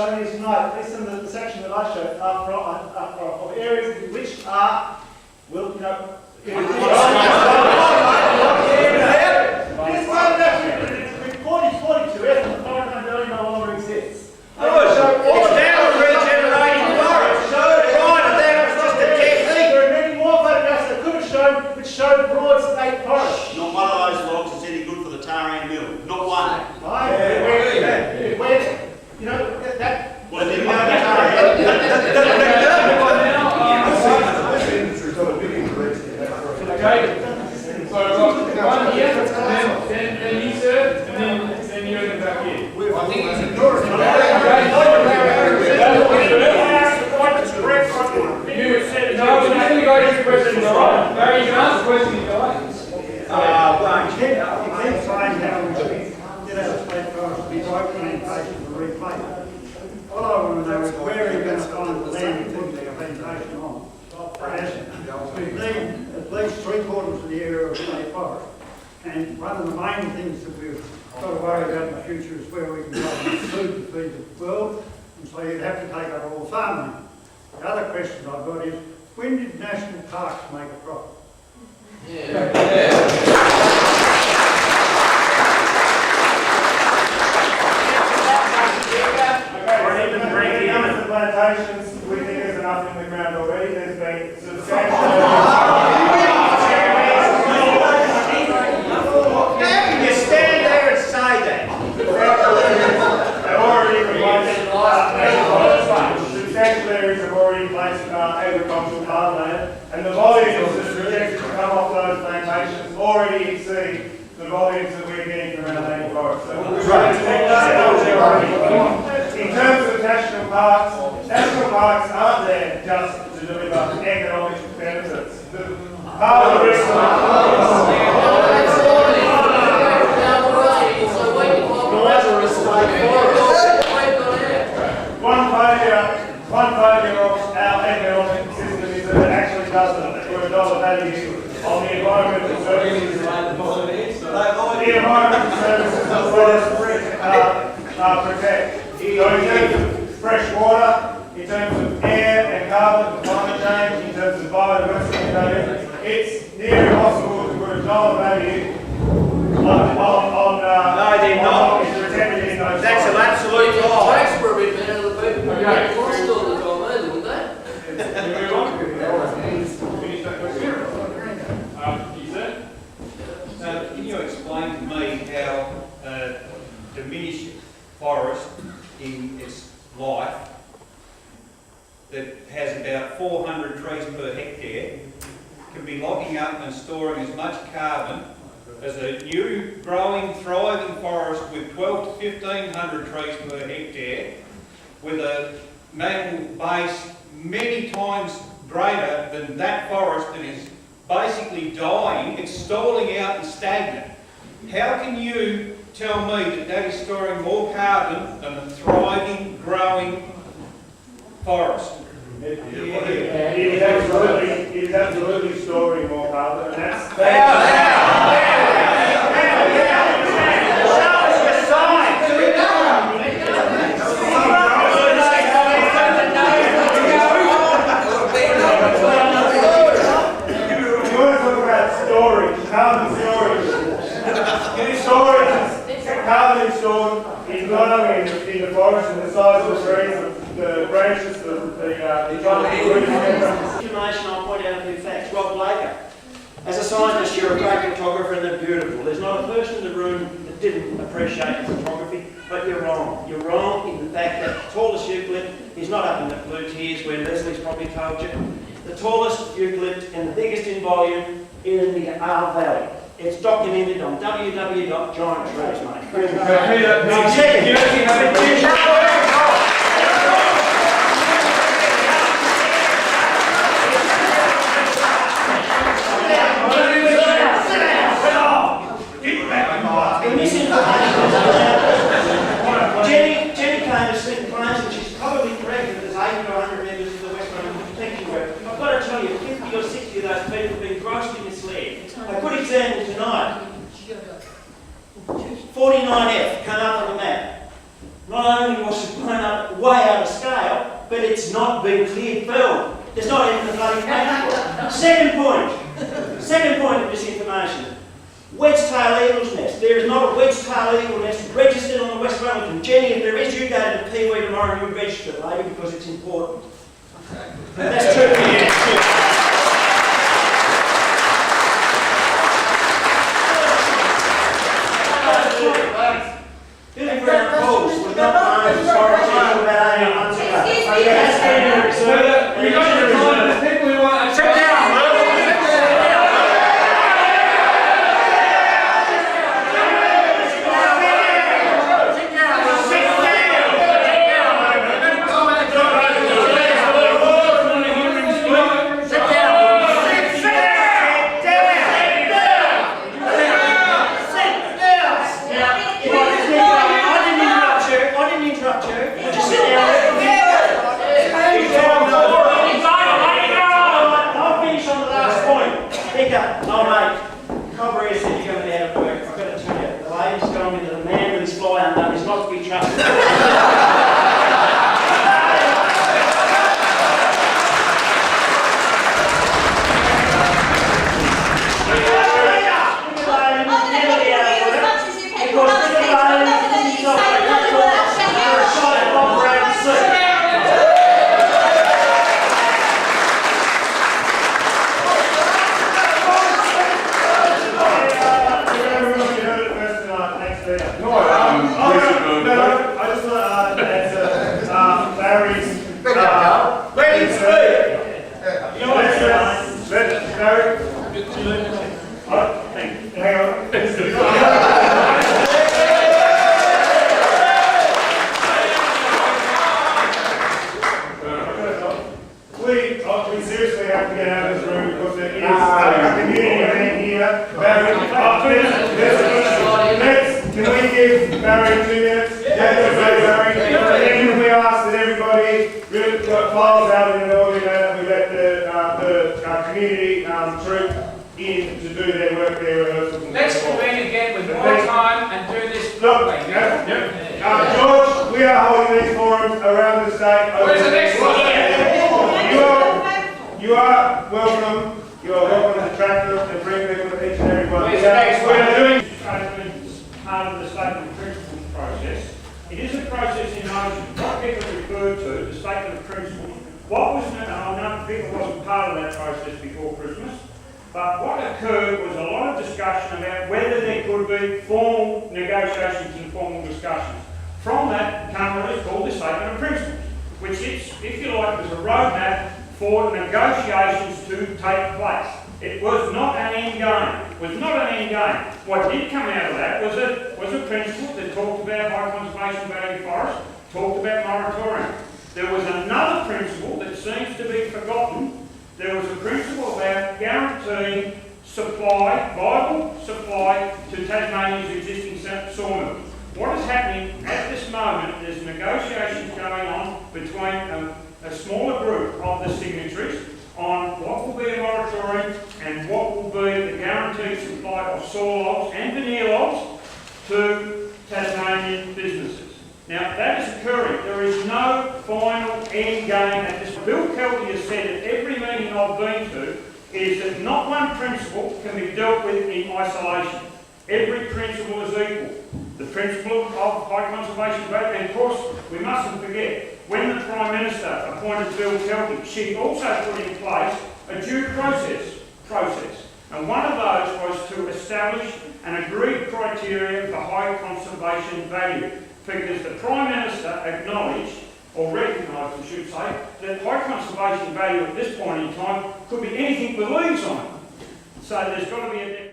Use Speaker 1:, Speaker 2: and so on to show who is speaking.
Speaker 1: showing you tonight, at least in the section that I showed, are of areas which are, will, you know, this one actually, 40-42F, the $500 million no longer exists.
Speaker 2: It's down regenerating forest. Right, and that was just a technique.
Speaker 1: There are many more photographs that could have shown, which showed broad state forest.
Speaker 3: Not one of those logs is any good for the Taran mill. Not one.
Speaker 1: You know, that
Speaker 3: Well, then you know that
Speaker 4: So I've got one here, then you sir, and then you and back here.
Speaker 5: I think it's ignored.
Speaker 4: No, we're not going to go to the question right. Barry, you can ask the question if you like.
Speaker 1: you can find how we get our state forest to be broken in places and replanted. All I want to know is where are you going to find the land you put the plantation on? We need at least 3/4 of the area of state forest. And one of the main things that we've got to worry about in the future is where we can grow food to feed the world. And so you'd have to take up all farming. The other question I've got is, when did national parks make a profit?
Speaker 6: Plantations, we think there's enough in the ground already. There's been substantial.
Speaker 2: How can you stand there and say that?
Speaker 6: They've already replaced substantial areas have already replaced agricultural farmland, and the volumes that are projected to come off those plantations already exceed the volumes that we're getting from our native forests. So in terms of national parks aren't there just to deliver economic benefits. Part of the risk one failure of our economic system is that it actually doesn't put a dollar value on the environmental services. The environmental services of forests protect. So in terms of fresh water, in terms of air and carbon, climate change, in terms of biodiversity, it's near impossible to put a dollar value on
Speaker 2: No, they're not.
Speaker 6: protected in those
Speaker 2: That's an absolute lie.
Speaker 5: Tax for a bit better than the people who forced all the time, wouldn't
Speaker 4: Finish that question. You sir?
Speaker 7: Can you explain to me how diminished forest in its life that has about 400 trees per hectare can be locking up and storing as much carbon as a new, growing, thriving forest with 12 to 1500 trees per hectare with a mantle base many times greater than that forest that is basically dying, it's stalling out and stagnant. How can you tell me that that is storing more carbon than a thriving, growing forest?
Speaker 6: It is absolutely storing more carbon, and that's carbon stored is not only in the forest and the size of the trees, the branches,
Speaker 3: Information, I'll point out a few facts. Rob Blaker, as a scientist, you're a great photographer and they're beautiful. There's not a person in the room that didn't appreciate photography, but you're wrong. You're wrong in the fact that the tallest eucalypt is not up in the blue tiers where Leslie's probably told you. The tallest eucalypt and the biggest in volume in the Arle Valley. It's documented on www.gianttrees, Jenny came to Smith Plains and she's probably correct that there's 80 to 100 members of the West London protection work. I've got to tell you, 50 or 60 of those people have been grossly misled. A good example tonight, 49F came up on the map. Not only was it blown up way not been cleared felled. There's not even a bloody paper. Second point of disinformation. Wedge-tail eagle's nest. There is not a wedge-tail eagle nest registered on the West Wellington. Jenny, if there is, you go to the Pee-wee tomorrow and you register it, lady, because it's important. That's true for you, too. Billy Brown Falls was not known as far as about 8 months ago.
Speaker 4: We got your time. People who want to sit down.
Speaker 3: Oh mate, Cobbery said you're going to be out of work. I've got to tell you, the lady's gone into the man with his fly undone. He's not to be trusted.
Speaker 6: We seriously have to get out of this room because there is a community event here. Can we give Barry 2 minutes? Barry. Then we ask that everybody really files out in an orderly manner. We let the community troop in to do their work, their rehearsals.
Speaker 4: Let's convene again with more time and do this properly.
Speaker 6: George, we are holding these forums around the state.
Speaker 4: Where's the next one?
Speaker 6: You are welcome. You are welcome to tractor and bring people to each and every one.
Speaker 4: Where's the next one?
Speaker 6: We are doing
Speaker 1: part of the statement of principles process. It is a process in motion. What people refer to, the statement of principles, what was, and I know people wasn't part of that process before Christmas, but what occurred was a lot of discussion about whether there could be formal negotiations and formal discussions. From that came what is called the statement of principles, which is, if you like, was a roadmap for negotiations to take place. It was not an end game. It was not an end game. What did come out of that was a principle that talked about high conservation value forests, talked about moratorium. There was another principle that seems to be forgotten. There was a principle about guaranteeing supply, viable supply, to Tasmania's existing sawmills. What is happening at this moment, there's negotiations going on between a smaller group of the signatories on what will be a moratorium and what will be the guaranteed supply of saw logs and veneer logs to Tasmanian businesses. Now that is occurring. There is no final end game at this. Bill Kelty has said at every meeting I've been to is that not one principle can be dealt with in isolation. Every principle is equal. The principle of high conservation value, and of course we mustn't forget, when the Prime Minister appointed Bill Kelty, she also put in place a due process. And one of those was to establish an agreed criteria for high conservation value, because the Prime Minister acknowledged, or recognised I should say, that high conservation value at this point in time could be anything but leaves on it. So there's got to be a